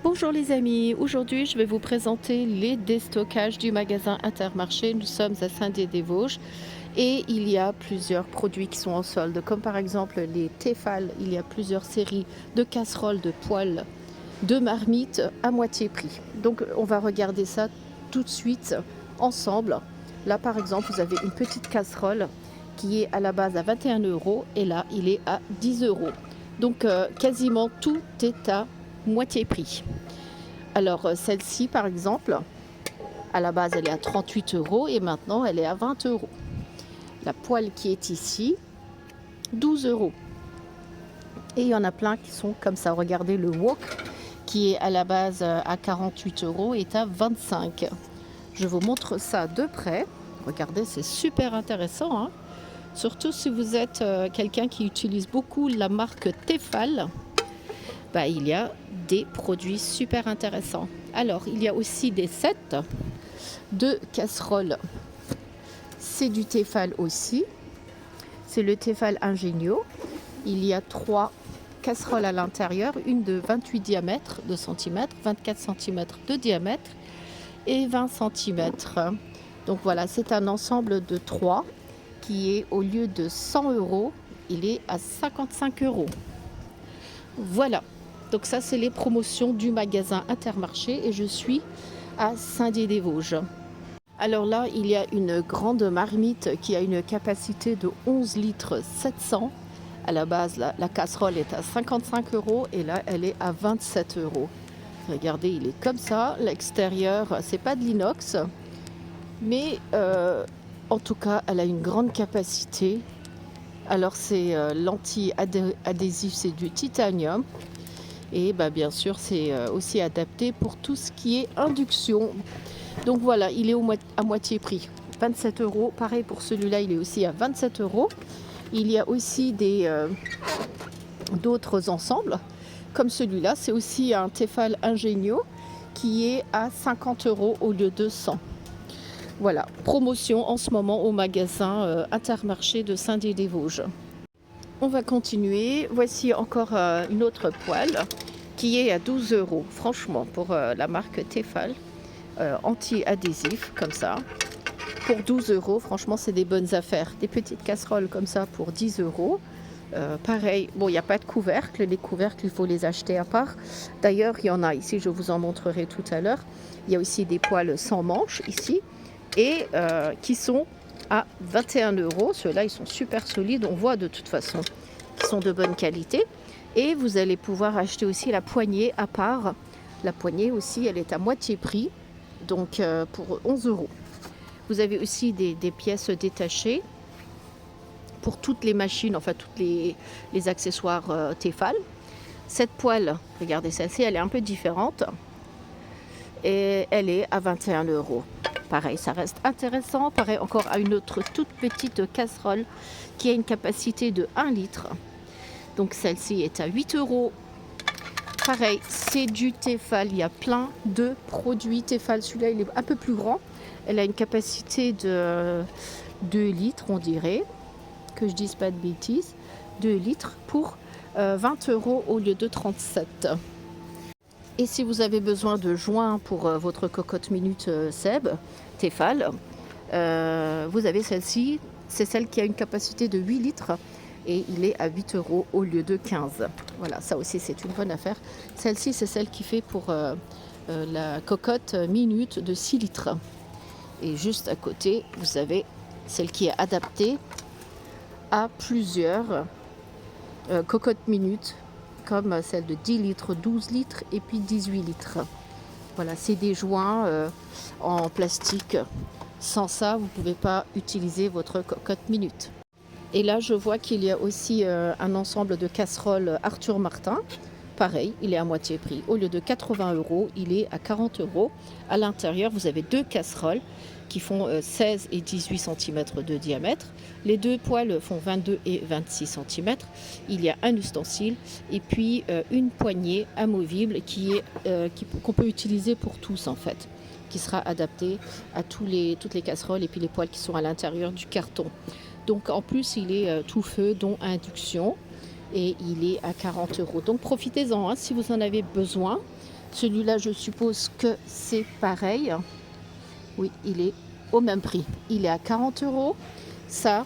Bonjour les amis, aujourd'hui je vais vous présenter les déstockages du magasin Intermarché. Nous sommes à Saint-Dié-des-Vosges et il y a plusieurs produits qui sont en solde, comme par exemple les Tefal. Il y a plusieurs séries de casseroles, de poêles, de marmites à moitié prix. Donc on va regarder ça tout de suite ensemble. Là par exemple vous avez une petite casserole qui est à la base à 21 euros et là il est à 10 euros. Donc quasiment tout est à moitié prix. Alors celle-ci par exemple, à la base elle est à 38 euros et maintenant elle est à 20 euros. La poêle qui est ici, 12 euros. Et il y en a plein qui sont comme ça. Regardez le wok qui est à la base à 48 euros est à 25. Je vous montre ça de près. Regardez, c'est super intéressant, hein. Surtout si vous êtes quelqu'un qui utilise beaucoup la marque Tefal. Il y a des produits super intéressants. Alors, il y a aussi des sets de casseroles. C'est du Tefal aussi. C'est le Tefal Ingenio. Il y a 3 casseroles à l'intérieur, une de 28 diamètres de centimètres, 24 cm de diamètre et 20 cm. Donc voilà, c'est un ensemble de 3 qui est, au lieu de 100 euros, il est à 55 euros. Voilà. Donc ça, c'est les promotions du magasin Intermarché et je suis à Saint-Dié-des-Vosges. Alors là, il y a une grande marmite qui a une capacité de 11 litres 700. À la base, la casserole est à 55 euros et là, elle est à 27 euros. Regardez, il est comme ça. L'extérieur, c'est pas de l'inox, mais en tout cas, elle a une grande capacité. Alors c'est l'anti-adhésif, c'est du titanium. Et bien sûr, c'est aussi adapté pour tout ce qui est induction. Donc voilà, il est à moitié prix. 27 euros. Pareil pour celui-là, il est aussi à 27 euros. Il y a aussi d'autres ensembles, comme celui-là. C'est aussi un Tefal Ingenio qui est à 50 euros au lieu de 100. Voilà, promotion en ce moment au magasin Intermarché de Saint-Dié-des-Vosges. On va continuer. Voici encore une autre poêle qui est à 12 euros. Franchement, pour la marque Tefal, anti-adhésif comme ça. Pour 12 euros, franchement, c'est des bonnes affaires. Des petites casseroles comme ça pour 10 euros. Pareil, bon, il n'y a pas de couvercle. Les couvercles, il faut les acheter à part. D'ailleurs, il y en a ici, je vous en montrerai tout à l'heure. Il y a aussi des poêles sans manches ici et qui sont à 21 euros. Ceux-là, ils sont super solides. On voit de toute façon qu'ils sont de bonne qualité. Et vous allez pouvoir acheter aussi la poignée à part. La poignée aussi, elle est à moitié prix, donc pour 11 euros. Vous avez aussi des pièces détachées pour toutes les machines, enfin tous les accessoires Tefal. Cette poêle, regardez celle-ci, elle est un peu différente. Et elle est à 21 euros. Pareil, ça reste intéressant. Pareil, encore à une autre toute petite casserole qui a une capacité de 1 litre. Donc celle-ci est à 8 euros. Pareil, c'est du Tefal. Il y a plein de produits Tefal. Celui-là, il est un peu plus grand. Elle a une capacité de 2 litres, on dirait. Que je dise pas de bêtises. 2 litres pour 20 euros au lieu de 37. Et si vous avez besoin de joints pour votre cocotte minute Seb, Tefal, vous avez celle-ci. C'est celle qui a une capacité de 8 litres et il est à 8 euros au lieu de 15. Voilà, ça aussi c'est une bonne affaire. Celle-ci, c'est celle qui fait pour la cocotte minute de 6 litres. Et juste à côté, vous avez celle qui est adaptée à plusieurs cocottes minutes, comme celle de 10 litres, 12 litres et puis 18 litres. Voilà, c'est des joints en plastique. Sans ça, vous ne pouvez pas utiliser votre cocotte minute. Et là, je vois qu'il y a aussi un ensemble de casseroles Arthur Martin. Pareil, il est à moitié prix. Au lieu de 80 euros, il est à 40 euros. À l'intérieur, vous avez 2 casseroles qui font 16 et 18 cm de diamètre. Les 2 poêles font 22 et 26 cm. Il y a un ustensile et puis une poignée amovible qu'on peut utiliser pour tous en fait, qui sera adaptée à toutes les casseroles et puis les poêles qui sont à l'intérieur du carton. Donc en plus, il est tout feu, dont induction. Et il est à 40 euros. Donc profitez-en si vous en avez besoin. Celui-là, je suppose que c'est pareil. Oui, il est au même prix. Il est à 40 euros. Ça,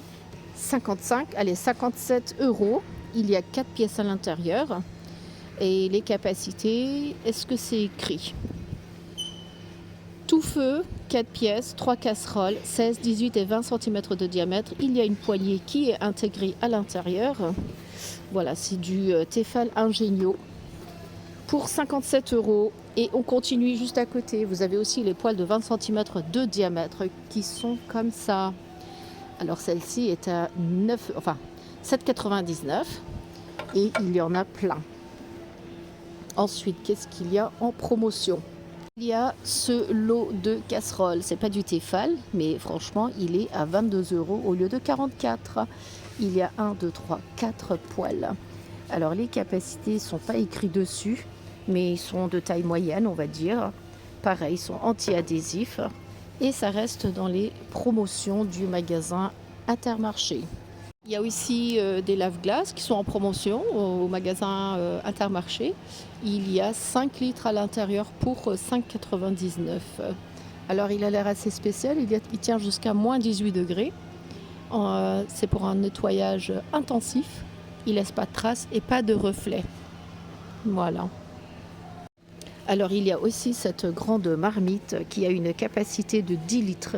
55, allez, 57 euros. Il y a 4 pièces à l'intérieur. Et les capacités, est-ce que c'est écrit? Tout feu, 4 pièces, 3 casseroles, 16, 18 et 20 cm de diamètre. Il y a une poignée qui est intégrée à l'intérieur. Voilà, c'est du Tefal Ingenio pour 57 euros. Et on continue juste à côté. Vous avez aussi les poêles de 20 cm de diamètre qui sont comme ça. Alors celle-ci est à 7,99 et il y en a plein. Ensuite, qu'est-ce qu'il y a en promotion? Il y a ce lot de casseroles. C'est pas du Tefal, mais franchement, il est à 22 euros au lieu de 44. Il y a 1, 2, 3, 4 poêles. Alors les capacités ne sont pas écrites dessus, mais ils sont de taille moyenne, on va dire. Pareil, ils sont anti-adhésifs. Et ça reste dans les promotions du magasin Intermarché. Il y a aussi des lave-glaces qui sont en promotion au magasin Intermarché. Il y a 5 litres à l'intérieur pour 5,99. Alors il a l'air assez spécial, il tient jusqu'à moins 18 degrés. C'est pour un nettoyage intensif. Il ne laisse pas de traces et pas de reflets. Voilà. Alors il y a aussi cette grande marmite qui a une capacité de 10 litres.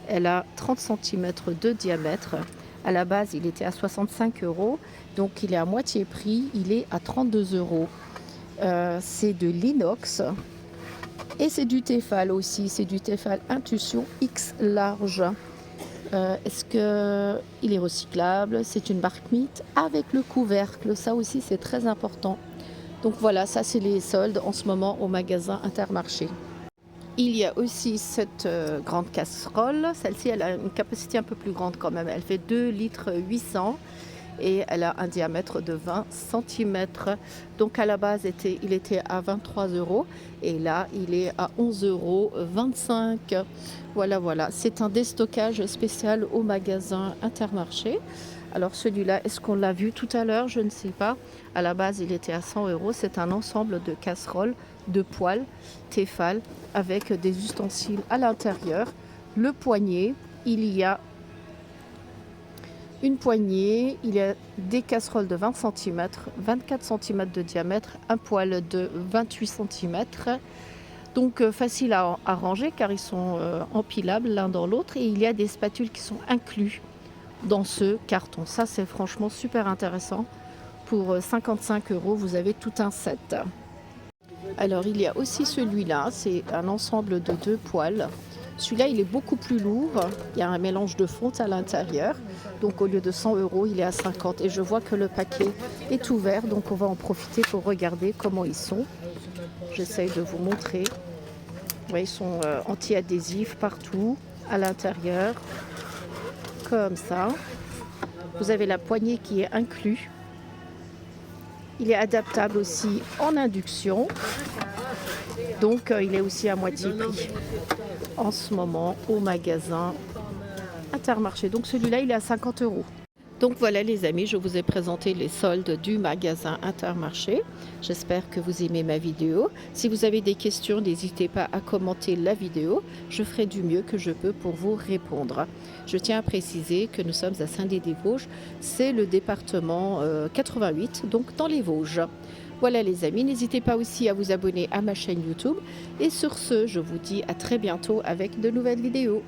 Elle a 30 cm de diamètre. À la base, il était à 65 euros, donc il est à moitié prix, il est à 32 euros. C'est de l'inox et c'est du Tefal aussi, c'est du Tefal Intuition X large. Est-ce qu'il est recyclable? C'est une marmite avec le couvercle, ça aussi c'est très important. Donc voilà, ça c'est les soldes en ce moment au magasin Intermarché. Il y a aussi cette grande casserole. Celle-ci, elle a une capacité un peu plus grande quand même. Elle fait 2 litres 800 et elle a un diamètre de 20 cm. Donc à la base, il était à 23 euros et là, il est à 11,25 euros. Voilà. C'est un déstockage spécial au magasin Intermarché. Alors celui-là, est-ce qu'on l'a vu tout à l'heure? Je ne sais pas. À la base, il était à 100 euros. C'est un ensemble de casseroles, de poêles Tefal avec des ustensiles à l'intérieur. Le poignet, il y a une poignée, il y a des casseroles de 20 cm, 24 cm de diamètre, un poêle de 28 cm. Donc facile à ranger car ils sont empilables l'un dans l'autre et il y a des spatules qui sont inclus dans ce carton. Ça c'est franchement super intéressant. Pour 55 euros, vous avez tout un set. Alors il y a aussi celui-là, c'est un ensemble de 2 poêles. Celui-là il est beaucoup plus lourd, il y a un mélange de fonte à l'intérieur. Donc au lieu de 100 euros, il est à 50. Et je vois que le paquet est ouvert, donc on va en profiter pour regarder comment ils sont. J'essaye de vous montrer. Ouais, ils sont anti-adhésifs partout, à l'intérieur, comme ça. Vous avez la poignée qui est inclue. Il est adaptable aussi en induction. Donc il est aussi à moitié prix en ce moment au magasin Intermarché. Donc celui-là, il est à 50 euros. Donc voilà les amis, je vous ai présenté les soldes du magasin Intermarché. J'espère que vous aimez ma vidéo. Si vous avez des questions, n'hésitez pas à commenter la vidéo. Je ferai du mieux que je peux pour vous répondre. Je tiens à préciser que nous sommes à Saint-Dié-des-Vosges. C'est le département 88, donc dans les Vosges. Voilà les amis, n'hésitez pas aussi à vous abonner à ma chaîne YouTube. Et sur ce, je vous dis à très bientôt avec de nouvelles vidéos.